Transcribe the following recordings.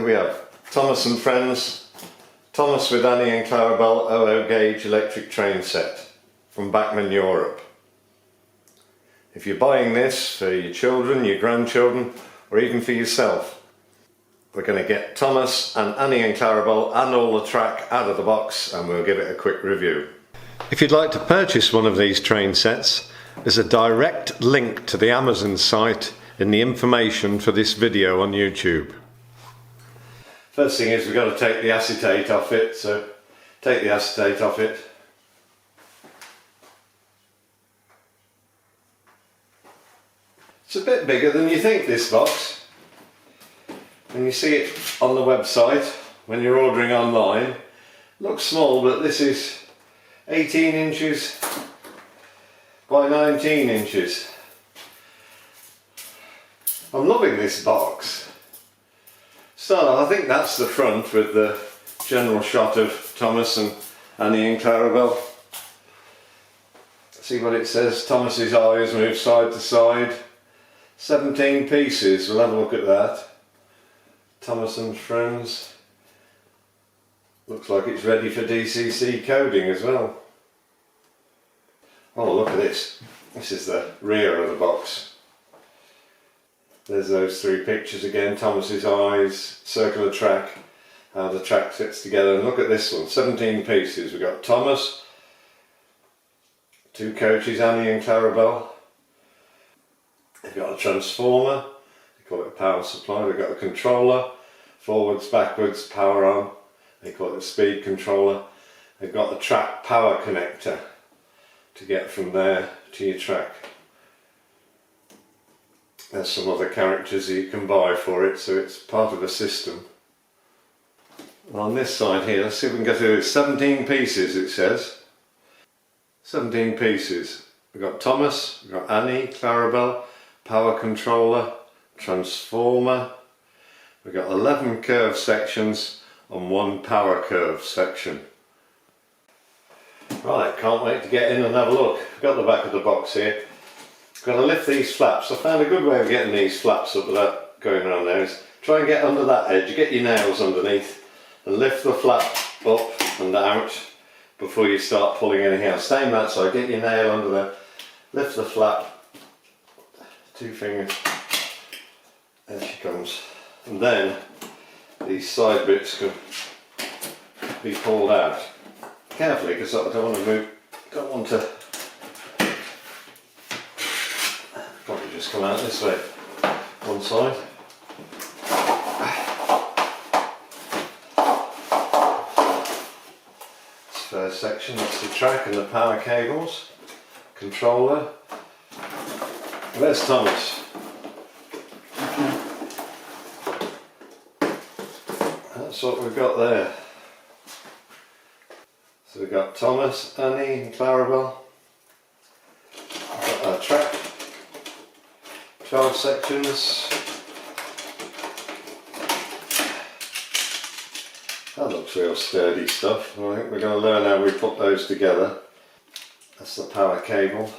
we have Thomas and Friends, Thomas with Annie and Clarabelle OO gauge electric train set from Bachmann Europe. If you're buying this for your children, your grandchildren, or even for yourself, we're going to get Thomas and Annie and Clarabelle and all the track out of the box, and we'll give it a quick review. If you'd like to purchase one of these train sets, there's a direct link to the Amazon site in the information for this video on YouTube. First thing is we've got to take the acetate off it, so take the acetate off it. It's a bit bigger than you think, this box. And you see it on the website when you're ordering online. Looks small, but this is 18 inches by 19 inches. I'm loving this box. So I think that's the front with the general shot of Thomas and Annie and Clarabelle. See what it says, Thomas's eyes move side to side. 17 pieces, we'll have a look at that. Thomas and Friends. Looks like it's ready for DCC coding as well. Oh, look at this. This is the rear of the box. There's those three pictures again, Thomas's eyes, circular track, how the track fits together. And look at this one, 17 pieces. We've got Thomas, two coaches, Annie and Clarabelle. We've got a transformer, they call it a power supply. We've got a controller, forwards, backwards, power on. They call it a speed controller. They've got a track power connector to get from there to your track. There's some other characters that you can buy for it, so it's part of a system. And on this side here, let's see if we can get through this. 17 pieces it says. 17 pieces. We've got Thomas, we've got Annie, Clarabelle, power controller, transformer. We've got 11 curve sections and one power curve section. Right, can't wait to get in and have a look. I've got the back of the box here. Got to lift these flaps. I found a good way of getting these flaps up without going around there is try and get under that edge, get your nails underneath and lift the flap up and out before you start pulling anything else. Stay on that side, get your nail under there, lift the flap, two fingers, there she comes, and then these side bits can be pulled out. Carefully, because I don't want to move, don't want to probably just come out this way, one side. This first section, that's the track and the power cables, controller. Where's Thomas? That's what we've got there. So we've got Thomas, Annie and Clarabelle. We've got our track. 12 sections. That looks real sturdy stuff. I think we're going to learn how we put those together. That's the power cable.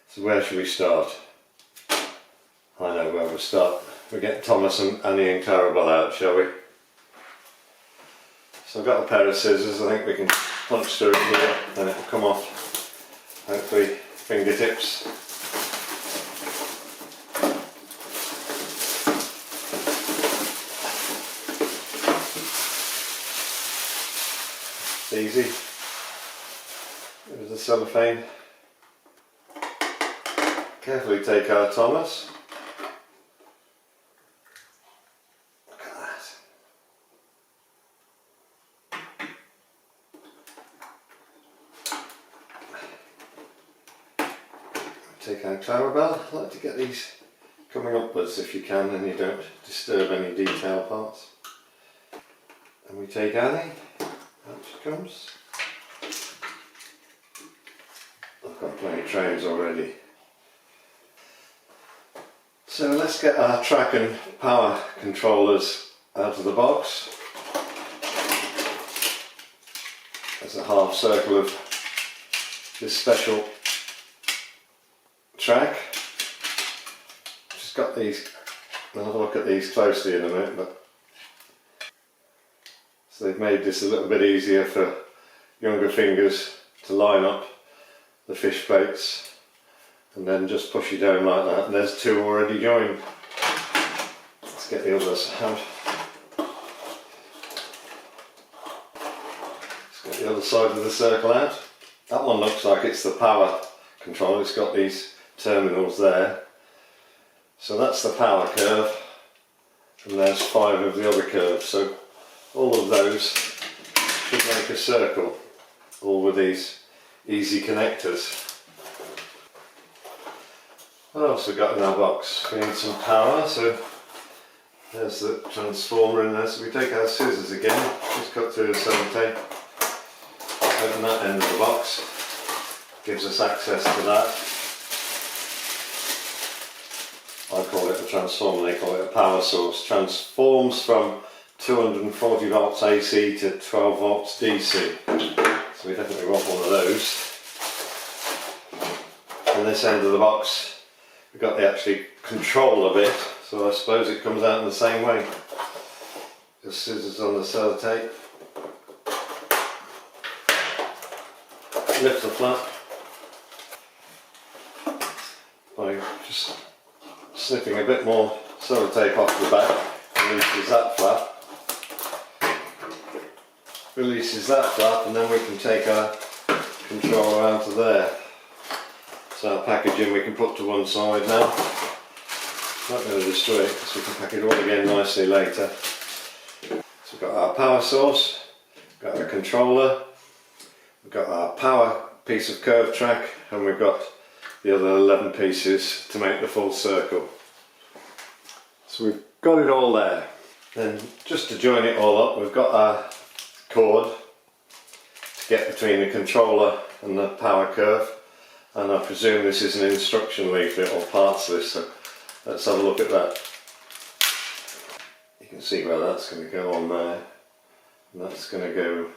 So where should we start? I know where we'll start. We'll get Thomas and Annie and Clarabelle out, shall we? So I've got a pair of scissors. I think we can punch through it here and it will come off, hopefully, fingertips. It's easy. There's the cellophane. Carefully take our Thomas. Look at that. Take our Clarabelle. I like to get these coming upwards if you can and you don't disturb any detail parts. And we take Annie, out she comes. I've got plenty of trains already. So let's get our track and power controllers out of the box. There's a half circle of this special track. Just got these I'll have a look at these closely in a minute. So they've made this a little bit easier for younger fingers to line up the fish plates, and then just push it down like that, and there's two already joined. Let's get the others out. Let's get the other side of the circle out. That one looks like it's the power control. It's got these terminals there. So that's the power curve, and there's 5 of the other curves. So all of those should make a circle, all with these easy connectors. What else have we got in our box? We need some power, so there's the transformer in there. So we take our scissors again, just cut through the sellotape, open that end of the box, gives us access to that. I call it a transformer, they call it a power source. Transforms from 240 volts AC to 12 volts DC. So we definitely want one of those. On this end of the box, we've got the actually control of it, so I suppose it comes out in the same way. Just scissors on the sellotape. Lift the flap by just snipping a bit more sellotape off the back. Releases that flap. Releases that flap, and then we can take our controller out of there. So our packaging we can put to one side now. Not going to destroy it because we can pack it all again nicely later. So we've got our power source, we've got our controller, we've got our power piece of curved track, and we've got the other 11 pieces to make the full circle. So we've got it all there. Then just to join it all up, we've got our cord to get between the controller and the power curve, and I presume this is an instruction leaflet or parts list, so let's have a look at that. You can see where that's going to go on there, and that's going to go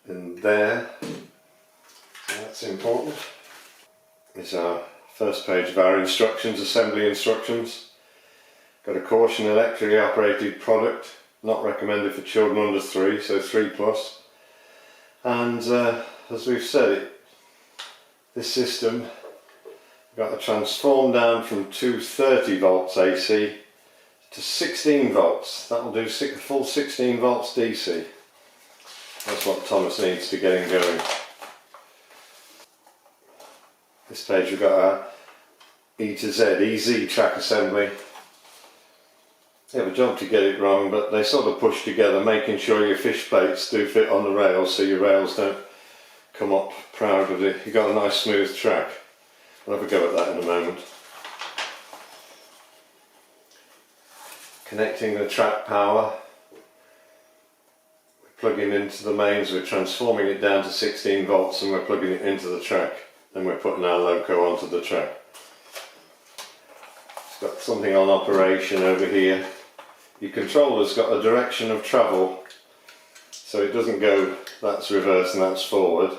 in there, so that's important. This is our first page of our instructions, assembly instructions. Got a caution: electrically operated product, not recommended for children under 3, so 3+. And as we've said, this system got to transform down from 230 volts AC to 16 volts. That will do full 16 volts DC. That's what Thomas needs to get him going. This page we've got our E to Z, EZ track assembly. They have a job to get it wrong, but they sort of push together, making sure your fish plates do fit on the rails, so your rails don't come up proud of it. You've got a nice smooth track. We'll have a go at that in a moment. Connecting the track power. We're plugging into the mains, we're transforming it down to 16 volts, and we're plugging it into the track. Then we're putting our loco onto the track. It's got something on operation over here. Your controller's got a direction of travel, so it doesn't go, that's reverse and that's forward.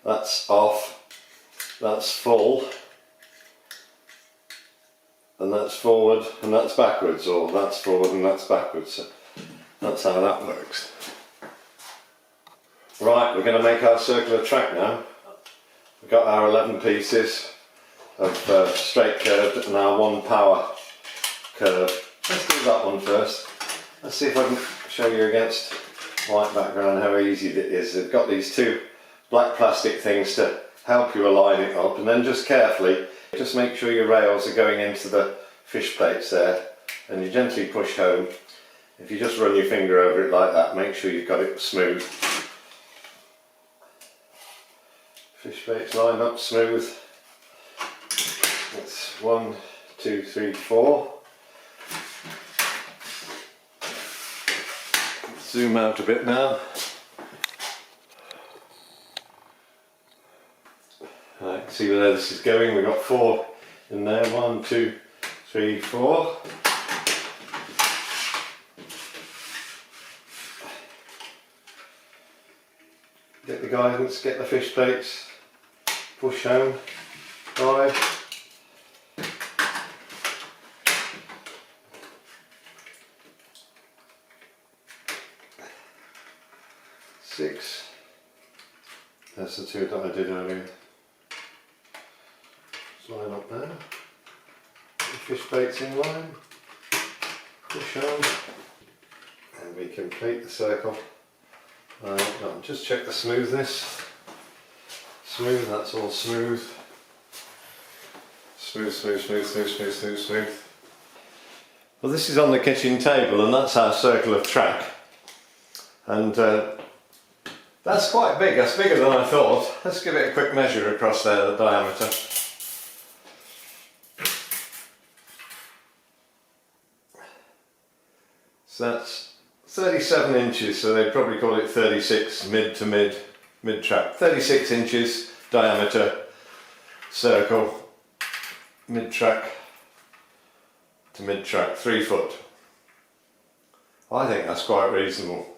That's off, that's full, and that's forward and that's backwards, or that's forward and that's backwards. So that's how that works. Right, we're going to make our circular track now. We've got our 11 pieces of straight curved and our 1 power curve. Let's do that one first. Let's see if I can show you against white background how easy it is. They've got these 2 black plastic things to help you align it up, and then just carefully, just make sure your rails are going into the fish plates there, and you gently push home. If you just run your finger over it like that, make sure you've got it smooth. Fish plates lined up smooth. That's 1, 2, 3, 4. Zoom out a bit now. Right, see where this is going. We've got 4 in there. 1, 2, 3, 4. Get the guidance, get the fish plates, push home, 5. 6. That's the 2 that I did earlier. Just line up there. The fish bait's in line. Push on. And we complete the circle. No, just check the smoothness. Smooth, that's all smooth. Smooth, smooth, smooth, smooth, smooth, smooth, smooth. Well, this is on the kitchen table, and that's our circle of track. And that's quite big, that's bigger than I thought. Let's give it a quick measure across there, the diameter. So that's 37 inches, so they'd probably call it 36 mid to mid track. 36 inches diameter circle, mid track to mid track, 3 foot. I think that's quite reasonable.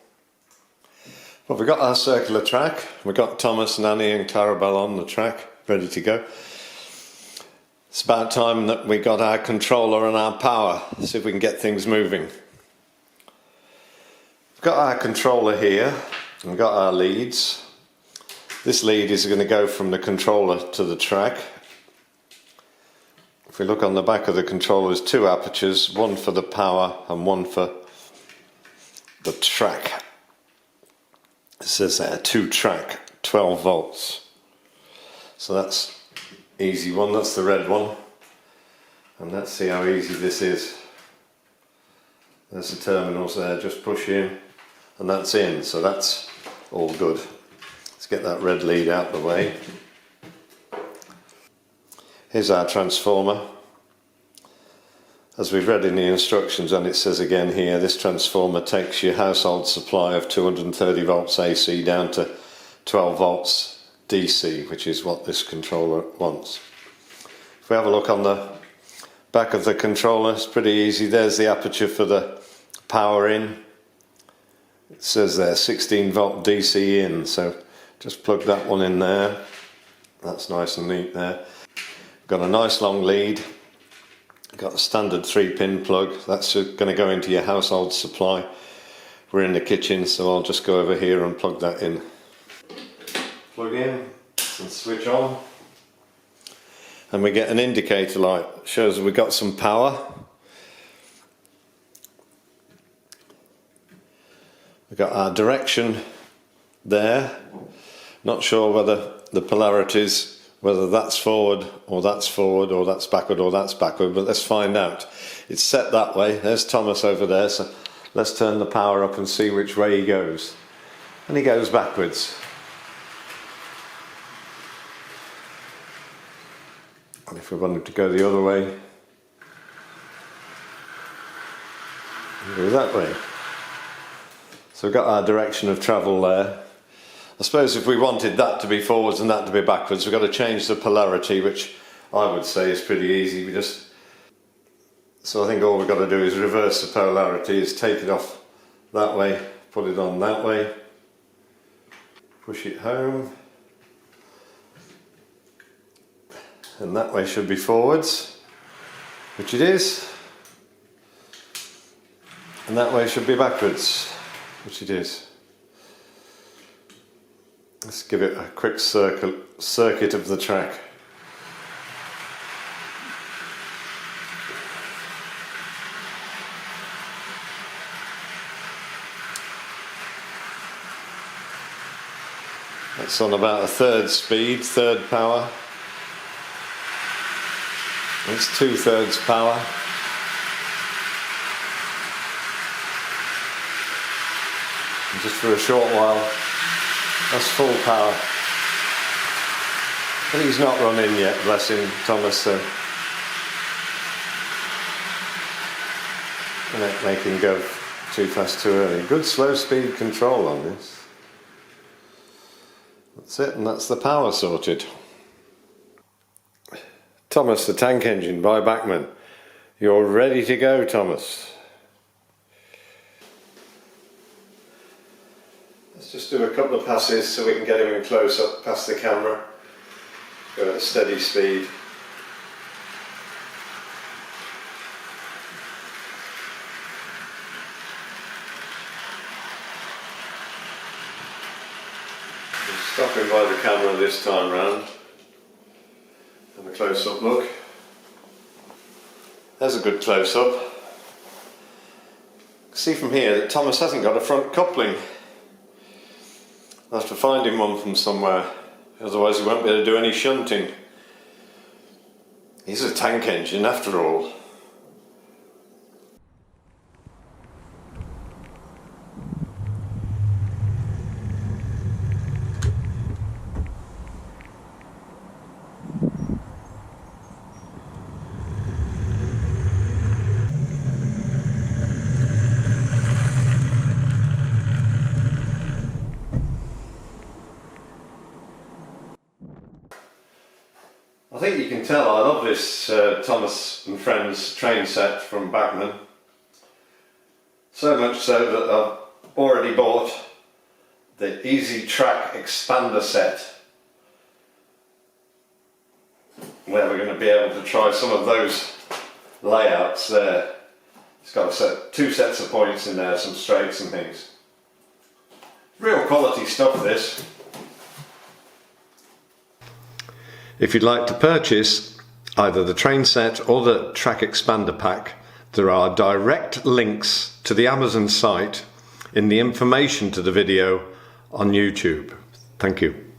Well, we've got our circular track, we've got Thomas, Nanny and Clarabelle on the track, ready to go. It's about time that we got our controller and our power, see if we can get things moving. We've got our controller here, and we've got our leads. This lead is going to go from the controller to the track. If we look on the back of the controller, there's 2 apertures, one for the power and one for the track. It says there, 2 track, 12 volts. So that's easy one, that's the red one. And let's see how easy this is. There's the terminals there, just push in and that's in, so that's all good. Let's get that red lead out the way. Here's our transformer. As we've read in the instructions, and it says again here, this transformer takes your household supply of 230 volts AC down to 12 volts DC, which is what this controller wants. If we have a look on the back of the controller, it's pretty easy. There's the aperture for the power in. It says there 16 volt DC in, so just plug that one in there. That's nice and neat there. Got a nice long lead. Got a standard 3-pin plug. That's going to go into your household supply. We're in the kitchen, so I'll just go over here and plug that in. Plug in and switch on. And we get an indicator light. Shows we've got some power. We've got our direction there. Not sure whether the polarities, whether that's forward or that's backward or that's backward, but let's find out. It's set that way. There's Thomas over there, so let's turn the power up and see which way he goes. And he goes backwards. And if we wanted to go the other way, we go that way. So we've got our direction of travel there. I suppose if we wanted that to be forwards and that to be backwards, we've got to change the polarity, which I would say is pretty easy. So I think all we've got to do is reverse the polarity, is take it off that way, put it on that way, push it home, and that way should be forwards, which it is, and that way should be backwards, which it is. Let's give it a quick circuit of the track. That's on about a 1/3 speed, 1/3 power. It's 2/3 power. And just for a short while, that's full power. But he's not run in yet, bless him, Thomas. Don't make him go too fast too early. Good slow speed control on this. That's it, and that's the power sorted. Thomas, the tank engine by Bachmann. You're ready to go, Thomas. Let's just do a couple of passes so we can get him in close up past the camera. Go at a steady speed. Stopping by the camera this time round. Have a close-up look. There's a good close-up. See from here that Thomas hasn't got a front coupling. I'll have to find him one from somewhere, otherwise he won't be able to do any shunting. He's a tank engine after all. I think you can tell I love this Thomas and Friends train set from Bachmann. So much so that I've already bought the Easy Track expander set, where we're going to be able to try some of those layouts there. It's got two sets of points in there, some straights and things. Real quality stuff, this. If you'd like to purchase either the train set or the track expander pack, there are direct links to the Amazon site in the information to the video on YouTube. Thank you.